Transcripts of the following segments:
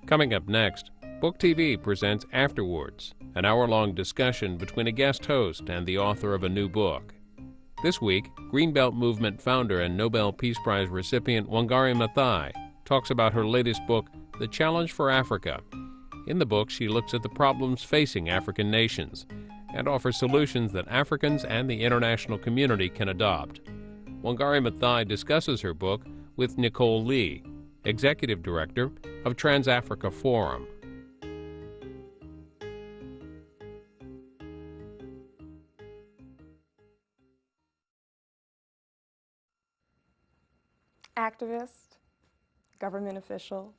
Coming up next, BookTV presents Afterwards, an hour-long discussion between a guest host and the author of a new book. This week, Greenbelt Movement founder and Nobel Peace Prize recipient Wangari Maathai talks about her latest book, The Challenge for Africa. In the book, she looks at the problems facing African nations and offers solutions that Africans and the international community can adopt. Wangari Maathai discusses her book with Nicole Lee, Executive Director of TransAfrica Forum. Activist, government official,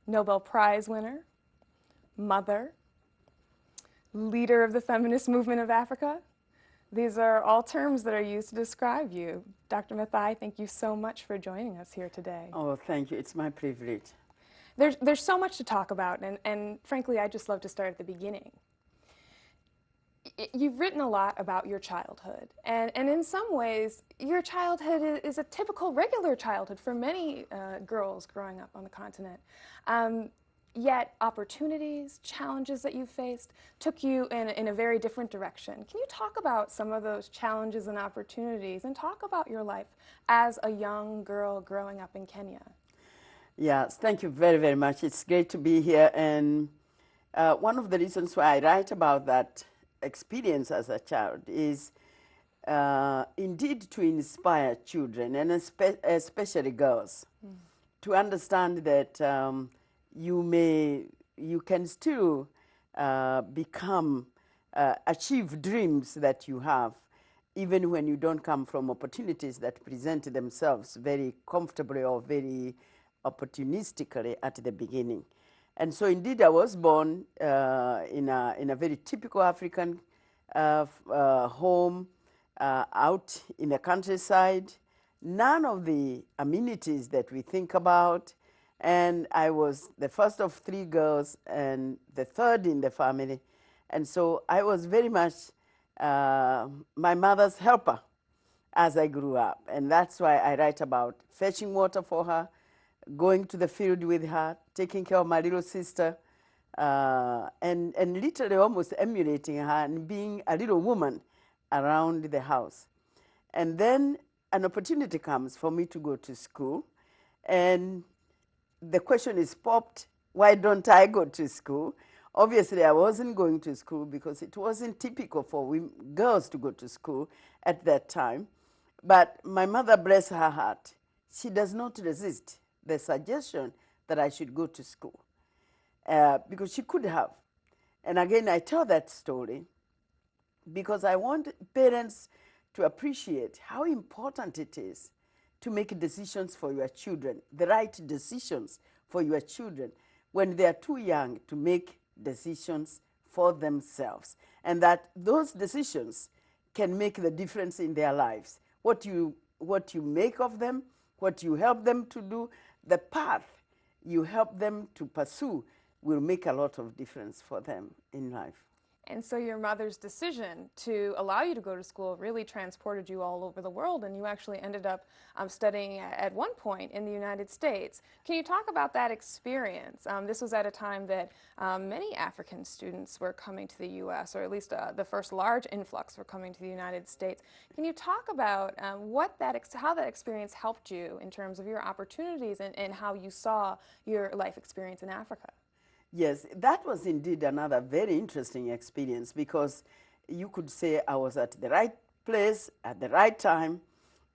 Nobel Prize winner, mother, leader of the feminist movement of Africa. These are all terms that are used to describe you. Dr. Maathai, thank you so much for joining us here today. Oh, thank you. It's my privilege. There's so much to talk about, and frankly, I just love to start at the beginning. You've written a lot about your childhood, and in some ways, your childhood is a typical, regular childhood for many girls growing up on the continent. Yet opportunities, challenges that you faced took you in a very different direction. Can you talk about some of those challenges and opportunities and talk about your life as a young girl growing up in Kenya? Yes, thank you very, very much. It's great to be here. And one of the reasons why I write about that experience as a child is indeed to inspire children, and especially girls, to understand that you can still achieve dreams that you have, even when you don't come from opportunities that present themselves very comfortably or very opportunistically at the beginning. And so indeed I was born in a very typical African home out in the countryside. None of the amenities that we think about. And I was the first of three girls and the third in the family. And so I was very much my mother's helper as I grew up. And that's why I write about fetching water for her, going to the field with her, taking care of my little sister, and literally almost emulating her and being a little woman around the house. And then an opportunity comes for me to go to school. And the question is popped, why don't I go to school? Obviously, I wasn't going to school because it wasn't typical for girls to go to school at that time. But my mother, bless her heart, she does not resist the suggestion that I should go to school because she could have. And again, I tell that story because I want parents to appreciate how important it is to make decisions for your children, the right decisions for your children when they are too young to make decisions for themselves. And that those decisions can make the difference in their lives. What you make of them, what you help them to do, the path you help them to pursue will make a lot of difference for them in life. And so your mother's decision to allow you to go to school really transported you all over the world, and you actually ended up studying at one point in the United States. Can you talk about that experience? This was at a time that many African students were coming to the U.S., or at least the first large influx were coming to the United States. Can you talk about how that experience helped you in terms of your opportunities and how you saw your life experience in Africa? Yes, that was indeed another very interesting experience because you could say I was at the right place at the right time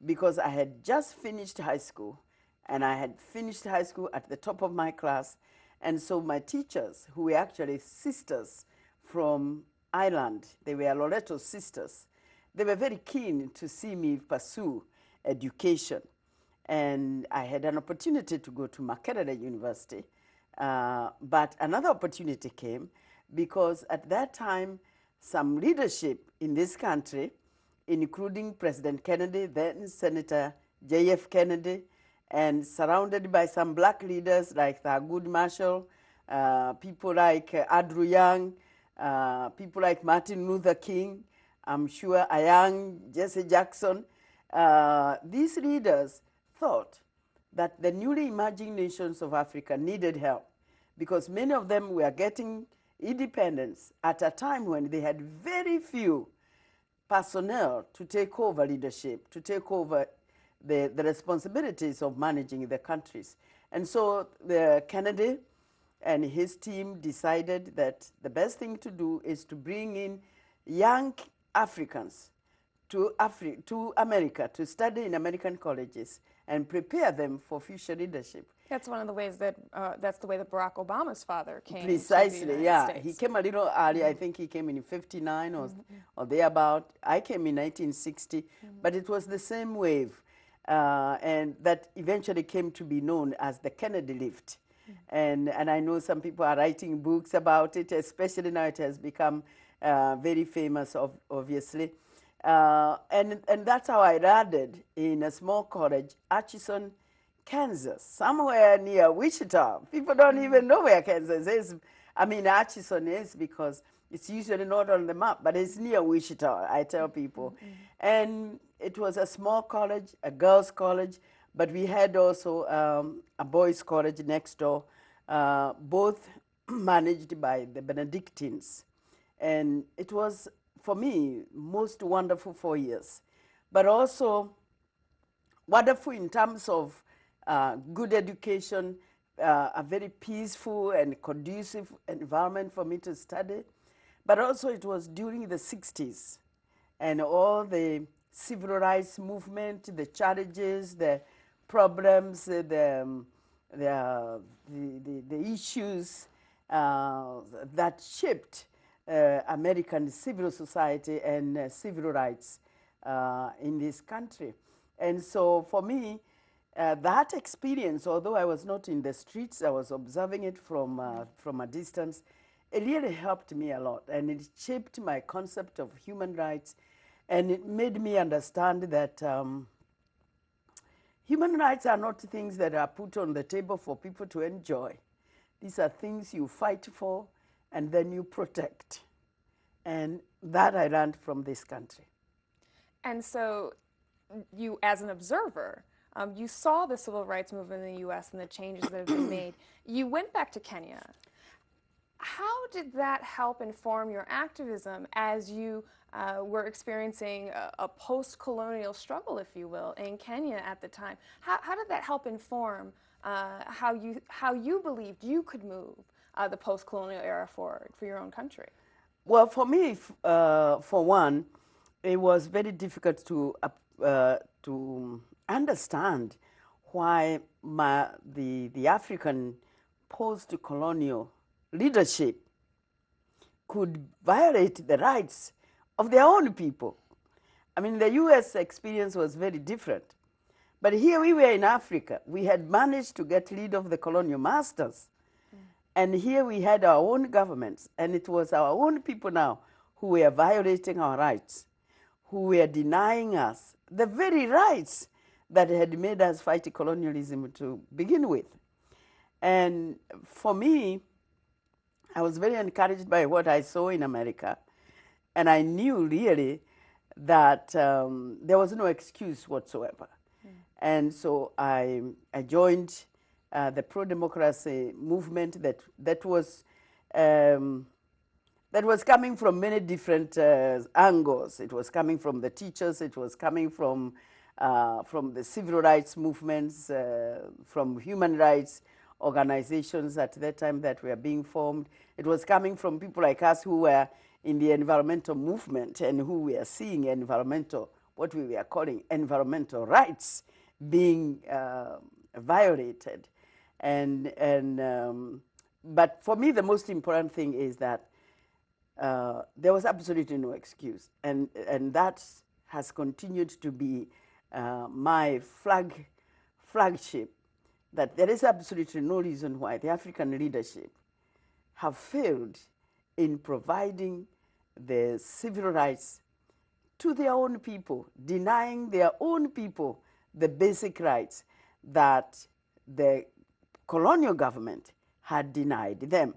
because I had just finished high school, and I had finished high school at the top of my class. And so my teachers, who were actually sisters from Ireland, they were Loreto sisters, they were very keen to see me pursue education. And I had an opportunity to go to Makerere University. But another opportunity came because at that time, some leadership in this country, including President Kennedy, then Senator J.F. Kennedy, and surrounded by some black leaders like Thurgood Marshall, people like Andrew Young, people like Martin Luther King, I'm sure a young Jesse Jackson. These leaders thought that the newly emerging nations of Africa needed help because many of them were getting independence at a time when they had very few personnel to take over leadership, to take over the responsibilities of managing the countries. And so Kennedy and his team decided that the best thing to do is to bring in young Africans to America to study in American colleges and prepare them for future leadership. That's one of the ways that, that's the way that Barack Obama's father came Precisely, to the United yeah. States. He came a little early. I think he came in 59 or thereabout. I came in 1960, but it was the same wave, and that eventually came to be known as the Kennedy lift. And I know some people are writing books about it, especially now it has become very famous, obviously. And that's how I landed in a small college, Atchison, Kansas, somewhere near Wichita. People don't even know where Kansas is. I mean, Atchison is because it's usually not on the map, but it's near Wichita, I tell people. And it was a small college, a girls' college, but we had also a boys' college next door, both managed by the Benedictines. And it was, for me, most wonderful 4 years, but also wonderful in terms of good education, a very peaceful and conducive environment for me to study. But also it was during the 60s and all the civil rights movement, the challenges, the problems, the issues that shaped American civil society and civil rights in this country. And so for me, that experience, although I was not in the streets, I was observing it from a distance, it really helped me a lot. And it shaped my concept of human rights. And it made me understand that human rights are not things that are put on the table for people to enjoy. These are things you fight for and then you protect. And that I learned from this country. And so you, as an observer, you saw the civil rights movement in the U.S. and the changes that have been made. You went back to Kenya. How did that help inform your activism as you were experiencing a post-colonial struggle, if you will, in Kenya at the time? How did that help inform how you believed you could move the post-colonial era forward for your own country? Well, for me, for one, it was very difficult to understand why the African post-colonial leadership could violate the rights of their own people. I mean, the U.S. experience was very different. But here we were in Africa. We had managed to get rid of the colonial masters. And here we had our own governments. And it was our own people now who were violating our rights, who were denying us the very rights that had made us fight colonialism to begin with. And for me, I was very encouraged by what I saw in America. And I knew really that there was no excuse whatsoever. And so I joined the pro-democracy movement that was coming from many different angles. It was coming from the teachers. It was coming from the civil rights movements, from human rights organizations at that time that were being formed. It was coming from people like us who were in the environmental movement and who were seeing what we were calling environmental rights being violated. But for me, the most important thing is that there was absolutely no excuse. And that has continued to be my flagship, that there is absolutely no reason why the African leadership have failed in providing the civil rights to their own people, denying their own people the basic rights that the colonial government had denied them.